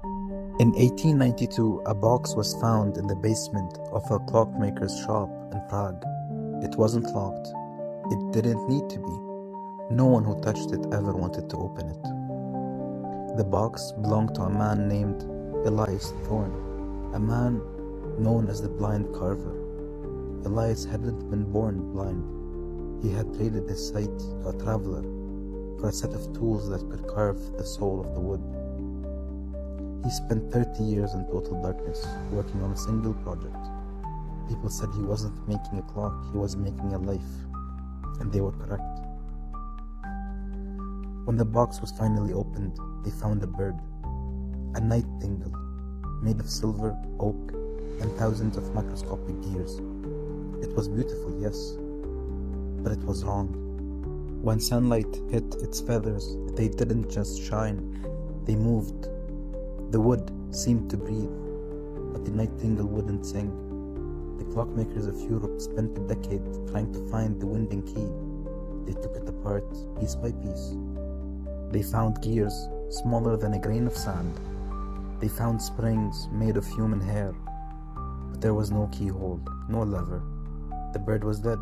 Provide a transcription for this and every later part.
In 1892, a box was found in the basement of a clockmaker's shop in Prague. It wasn't locked. It didn't need to be. No one who touched it ever wanted to open it. The box belonged to a man named Elias Thorne, a man known as the blind carver. Elias hadn't been born blind. He had traded his sight to a traveler for a set of tools that could carve the soul of the wood. He spent 30 years in total darkness, working on a single project. People said he wasn't making a clock, he was making a life. And they were correct. When the box was finally opened, they found a bird, a nightingale, made of silver, oak, and thousands of microscopic gears. It was beautiful, yes, but it was wrong. When sunlight hit its feathers, they didn't just shine, they moved. The wood seemed to breathe, but the nightingale wouldn't sing. The clockmakers of Europe spent a decade trying to find the winding key. They took it apart piece by piece. They found gears smaller than a grain of sand. They found springs made of human hair, but there was no keyhole, no lever. The bird was dead,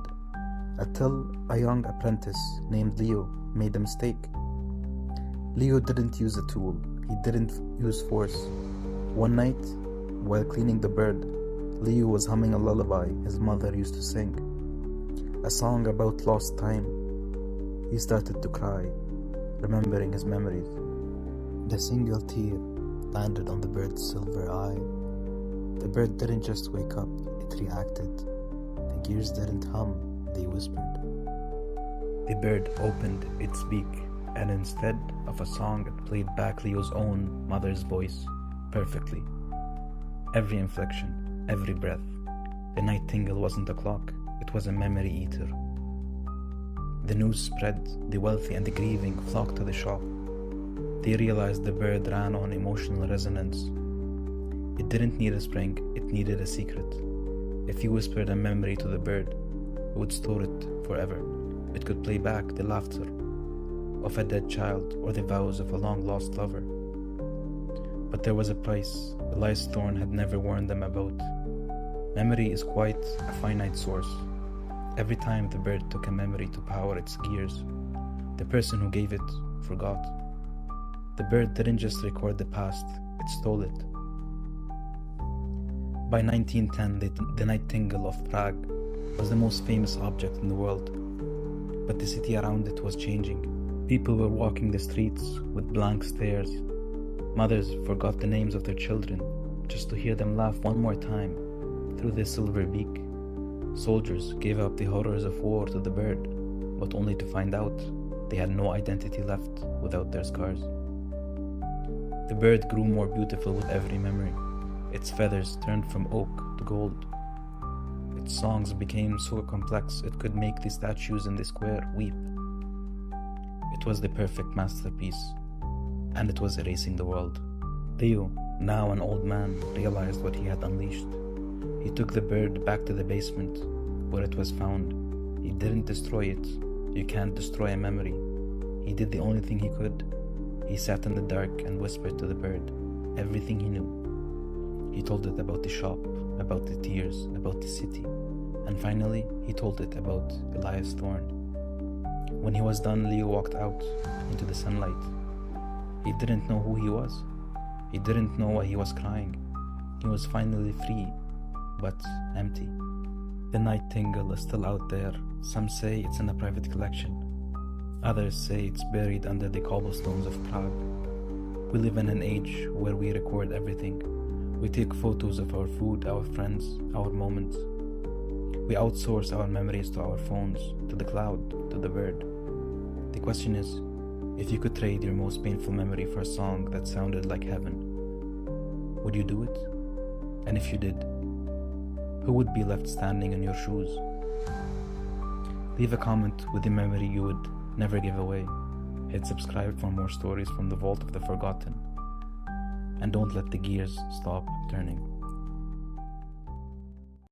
until a young apprentice named Leo made a mistake. Leo didn't use a tool. He didn't use force. One night, while cleaning the bird, Leo was humming a lullaby his mother used to sing, a song about lost time. He started to cry, remembering his memories. The single tear landed on the bird's silver eye. The bird didn't just wake up, it reacted. The gears didn't hum, they whispered. The bird opened its beak, and instead of a song, it played back Leo's own mother's voice perfectly. Every inflection, every breath. The nightingale wasn't a clock, it was a memory eater. The news spread, the wealthy and the grieving flocked to the shop. They realized the bird ran on emotional resonance. It didn't need a spring, it needed a secret. If you whispered a memory to the bird, it would store it forever. It could play back the laughter of a dead child or the vows of a long-lost lover. But there was a price Elias Thorne had never warned them about. Memory is quite a finite source. Every time the bird took a memory to power its gears, the person who gave it forgot. The bird didn't just record the past, it stole it. By 1910, the Nightingale of Prague was the most famous object in the world, but the city around it was changing. People were walking the streets with blank stares. Mothers forgot the names of their children just to hear them laugh one more time through their silver beak. Soldiers gave up the horrors of war to the bird, but only to find out they had no identity left without their scars. The bird grew more beautiful with every memory. Its feathers turned from oak to gold. Its songs became so complex it could make the statues in the square weep. It was the perfect masterpiece, and it was erasing the world. Leo, now an old man, realized what he had unleashed. He took the bird back to the basement, where it was found. He didn't destroy it. You can't destroy a memory. He did the only thing he could. He sat in the dark and whispered to the bird everything he knew. He told it about the shop, about the tears, about the city, and finally, he told it about Elias Thorne. When he was done, Leo walked out into the sunlight. He didn't know who he was. He didn't know why he was crying. He was finally free, but empty. The nightingale is still out there. Some say it's in a private collection. Others say it's buried under the cobblestones of Prague. We live in an age where we record everything. We take photos of our food, our friends, our moments. We outsource our memories to our phones, to the cloud, to the bird. The question is, if you could trade your most painful memory for a song that sounded like heaven, would you do it? And if you did, who would be left standing in your shoes? Leave a comment with the memory you would never give away. Hit subscribe for more stories from the vault of the forgotten. And don't let the gears stop turning.